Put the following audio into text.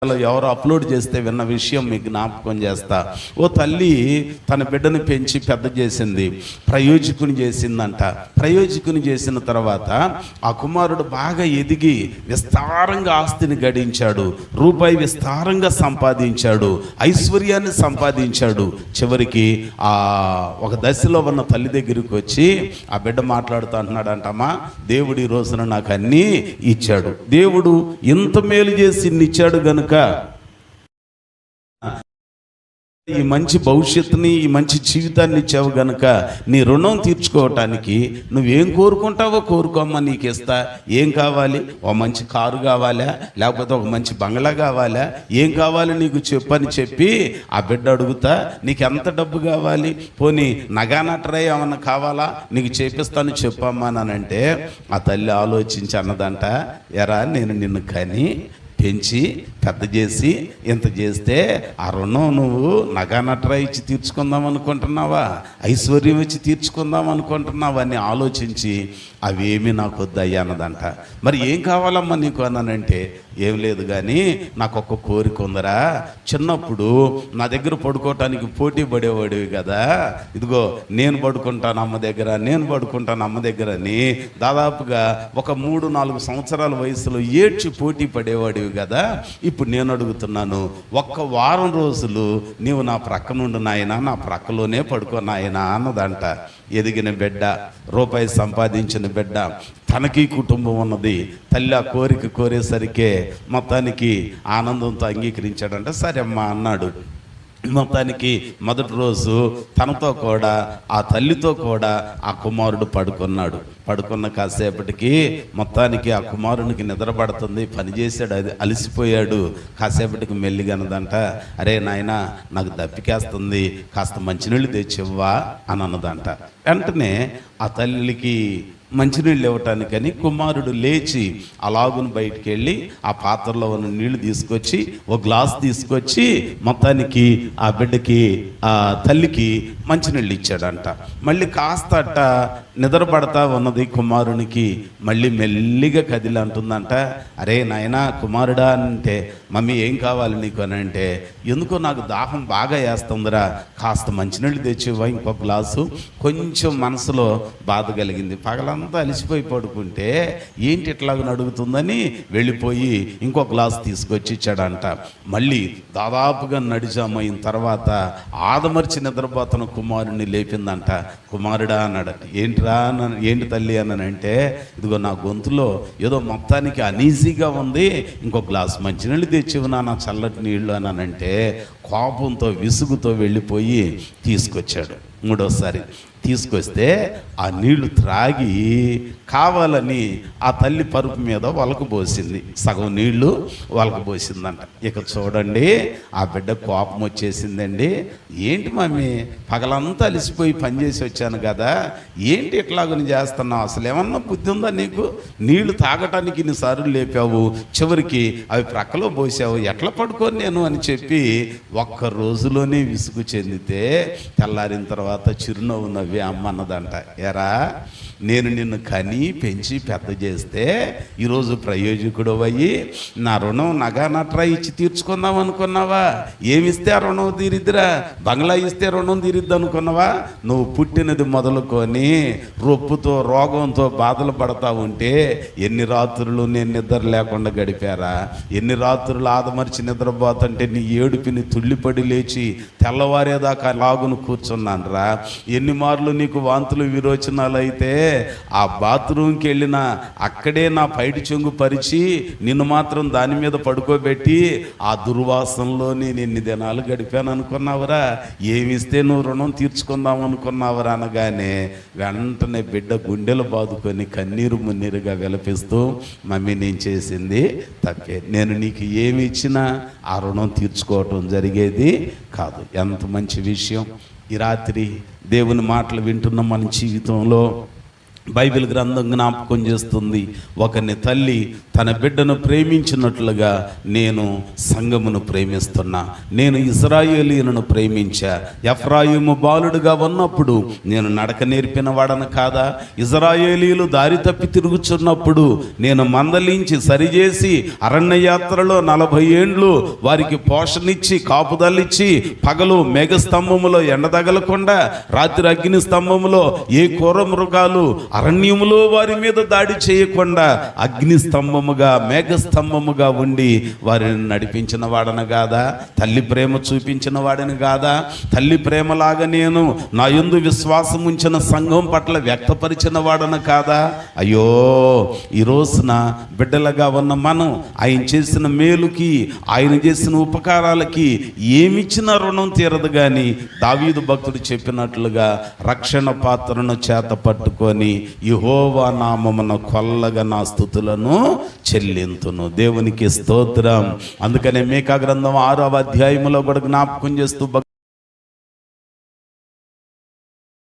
ఎవరు అప్లోడ్ చేస్తే విన్న విషయం మీకు జ్ఞాపకం చేస్తా. ఓ తల్లి తన బిడ్డను పెంచి పెద్ద చేసింది, ప్రయోజకుని చేసిందంట. ప్రయోజకుని చేసిన తర్వాత ఆ కుమారుడు బాగా ఎదిగి విస్తారంగా ఆస్తిని గడించాడు, రూపాయి విస్తారంగా సంపాదించాడు, ఐశ్వర్యాన్ని సంపాదించాడు. చివరికి ఒక దశలో ఉన్న తల్లి దగ్గరికి వచ్చి ఆ బిడ్డ మాట్లాడుతూ అంటున్నాడంటమ్మా, దేవుడు ఈ రోజున నాకు అన్నీ ఇచ్చాడు, దేవుడు ఇంత మేలు చేసి ఇచ్చాడు గనుక ఈ మంచి భవిష్యత్తుని, ఈ మంచి జీవితాన్ని ఇచ్చావు గనుక నీ రుణం తీర్చుకోవటానికి నువ్వేం కోరుకుంటావో కోరుకోమ్మా, నీకు ఇస్తా. ఏం కావాలి? ఒక మంచి కారు కావాలా, లేకపోతే ఒక మంచి బంగ్లా కావాలా, ఏం కావాలి నీకు చెప్పని చెప్పి ఆ బిడ్డ అడుగుతా, నీకు ఎంత డబ్బు కావాలి, పోనీ నగానట్రై ఏమన్నా కావాలా, నీకు చేపిస్తాను చెప్పమ్మా అని అంటే ఆ తల్లి ఆలోచించి అన్నదంట, ఎరా నేను నిన్ను కని పెంచి పెద్ద చేసి ఇంత చేస్తే ఆ రుణం నువ్వు నగానట్రా ఇచ్చి తీర్చుకుందాం అనుకుంటున్నావా, ఐశ్వర్యం ఇచ్చి తీర్చుకుందాం అనుకుంటున్నావా అని ఆలోచించి అవేమీ నాకు వద్దయ్యా అన్నదంట. మరి ఏం కావాలమ్మా నీకు అన్నానంటే, ఏం లేదు కానీ నాకు ఒక కోరిక ఉందరా, చిన్నప్పుడు నా దగ్గర పడుకోవటానికి పోటీ పడేవాడివి కదా, ఇదిగో నేను పడుకుంటాను అమ్మ దగ్గర, నేను పడుకుంటాను అమ్మ దగ్గర అని దాదాపుగా ఒక 3-4 సంవత్సరాల వయసులో ఏడ్చి పోటీ పడేవాడివి కదా. ఇప్పుడు నేను అడుగుతున్నాను, ఒక్క వారం రోజులు నీవు నా ప్రక్క నుండి నాయనా, నా ప్రక్కలోనే పడుకో నాయనా అన్నదంట. ఎదిగిన బిడ్డ, రూపాయి సంపాదించిన బిడ్డ, తనకి కుటుంబం ఉన్నది. తల్లి ఆ కోరిక కోరేసరికే మొత్తానికి ఆనందంతో అంగీకరించాడంట. సరే అమ్మా అన్నాడు. మొత్తానికి మొదటి రోజు తనతో కూడా ఆ తల్లితో కూడా ఆ కుమారుడు పడుకున్నాడు. పడుకున్న కాసేపటికి మొత్తానికి ఆ కుమారునికి నిద్ర పడుతుంది. పనిచేసాడు, అది అలసిపోయాడు. కాసేపటికి మెల్లిగనదంట, అరే నాయన నాకు దప్పికేస్తుంది, కాస్త మంచినీళ్ళు తెచ్చివ్వా అని అన్నదంట. వెంటనే ఆ తల్లికి మంచినీళ్ళు ఇవ్వటానికని కుమారుడు లేచి అలాగును బయటికి వెళ్ళి ఆ పాత్రలో ఉన్న నీళ్లు తీసుకొచ్చి ఒక గ్లాస్ తీసుకొచ్చి మొత్తానికి ఆ బిడ్డకి ఆ తల్లికి మంచినీళ్ళు ఇచ్చాడంట. మళ్ళీ కాస్త అట్ట నిద్ర పడతా ఉన్నది కుమారునికి. మళ్ళీ మెల్లిగా కదిలి అంటుందంట, అరే నాయనా కుమారుడా అంటే, మమ్మీ ఏం కావాలి నీకు అని అంటే, ఎందుకో నాకు దాహం బాగా వేస్తుందిరా, కాస్త మంచినీళ్ళు తెచ్చివ్వా ఇంకో గ్లాసు. కొంచెం మనసులో బాధ కలిగింది. పగలంతా అలిసిపోయి పడుకుంటే ఏంటి ఇట్లాగ అడుగుతుందని వెళ్ళిపోయి ఇంకో గ్లాస్ తీసుకొచ్చి ఇచ్చాడంట. మళ్ళీ దాదాపుగా నడిచామైన తర్వాత ఆదమర్చి నిద్రపోతున్న కుమారుడిని లేపిందంట. కుమారుడా అన్నాడు. ఏంట్రా ఏంటి తల్లి అనంటే, ఇదిగో నా గొంతులో ఏదో మొత్తానికి అనీజీగా ఉంది, ఇంకో గ్లాస్ మంచినీళ్ళు తెచ్చివునా నా చల్లటి నీళ్ళు అనంటే కోపంతో విసుగుతో వెళ్ళిపోయి తీసుకొచ్చాడు. మూడోసారి తీసుకొస్తే ఆ నీళ్లు త్రాగి కావాలని ఆ తల్లి పరుపు మీద వలకబోసింది. సగం నీళ్లు వలకబోసిందంట. ఇక చూడండి ఆ బిడ్డ కోపం వచ్చేసిందండి. ఏంటి మమ్మీ, పగలంతా అలిసిపోయి పనిచేసి వచ్చాను కదా, ఏంటి ఇట్లాగని చేస్తున్నావు, అసలు ఏమన్నా బుద్ధి ఉందా నీకు, నీళ్లు తాగటానికి ఇన్నిసార్లు లేపావు, చివరికి అవి ప్రక్కలో పోసావు, ఎట్లా పడుకోను నేను అని చెప్పి ఒక్క రోజులోనే విసుగు చెందితే తెల్లారిన తర్వాత చిరునవ్వు నవ్వి అమ్మ అన్నదంట, ఎరా నేను నిన్ను కని పెంచి పెద్ద చేస్తే ఈరోజు ప్రయోజకుడు అయ్యి నా రుణం నగానట్రా ఇచ్చి తీర్చుకుందాం అనుకున్నావా? ఏమిస్తే ఆ రుణం తీరిద్దిరా? బంగ్లా ఇస్తే రుణం తీరిద్ది అనుకున్నావా? నువ్వు పుట్టినది మొదలుకొని రొప్పుతో రోగంతో బాధలు పడతా ఉంటే ఎన్ని రాత్రులు నేను నిద్ర లేకుండా గడిపారా? ఎన్ని రాత్రులు ఆదమర్చి నిద్రపోతుంటే నీ ఏడుపిని తుళ్ళిపడి లేచి తెల్లవారేదాకా లాగును కూర్చున్నాను రా. ఎన్ని మార్లు నీకు వాంతులు విరోచనాలు అయితే ఆ బాత్రూమ్కి వెళ్ళినా అక్కడే నా పైటి చెంగు పరిచి నిన్ను మాత్రం దాని మీద పడుకోబెట్టి ఆ దుర్వాసనలో నేను ఎన్ని దినాలు గడిపాను అనుకున్నావురా? ఏమిస్తే నువ్వు రుణం తీర్చుకుందాం అనుకున్నావురా అనగానే వెంటనే బిడ్డ గుండెలు బాదుకొని కన్నీరు మున్నీరుగా విలపిస్తూ, మమ్మీ నేను చేసింది తప్పే, నేను నీకు ఏమి ఇచ్చినా ఆ రుణం తీర్చుకోవటం జరిగేది కాదు. ఎంత మంచి విషయం! ఈ రాత్రి దేవుని మాటలు వింటున్న మన జీవితంలో బైబిల్ గ్రంథం జ్ఞాపకం చేస్తుంది, ఒకని తల్లి తన బిడ్డను ప్రేమించినట్లుగా నేను సంఘమును ప్రేమిస్తున్నా. నేను ఇశ్రాయేలీయులను ప్రేమించా. ఎఫ్రాయిము బాలుడుగా ఉన్నప్పుడు నేను నడక నేర్పిన వాడను కాదా? ఇశ్రాయేలీయులు దారి తప్పి తిరుగుచున్నప్పుడు నేను మందలించి సరిచేసి అరణ్య యాత్రలో 40 ఏండ్లు వారికి పోషణిచ్చి కాపుదలిచ్చి, పగలు మేఘస్తంభములో ఎండ తగలకుండా, రాత్రి అగ్ని స్తంభములో ఏ క్రూర మృగాలు అరణ్యములో వారి మీద దాడి చేయకుండా అగ్ని స్తంభముగా మేఘస్తంభముగా ఉండి వారిని నడిపించిన వాడను కాదా? తల్లి ప్రేమ చూపించిన వాడిని కాదా? తల్లి ప్రేమలాగా నేను నా యందు విశ్వాసం ఉంచిన సంఘం పట్ల వ్యక్తపరిచిన వాడను కాదా? అయ్యో, ఈ రోజున బిడ్డలుగా ఉన్న మనం ఆయన చేసిన మేలుకి, ఆయన చేసిన ఉపకారాలకి ఏమిచ్చిన రుణం తీరదు. కానీ దావీదు భక్తుడు చెప్పినట్లుగా రక్షణ పాత్రను చేత పట్టుకొని యెహోవా నామమున కొల్లగా నా స్తుతులను చెల్లింతును. దేవునికి స్తోత్రం. అందుకనే మీకా గ్రంథం 6వ అధ్యాయములో కూడా జ్ఞాపకం చేస్తూ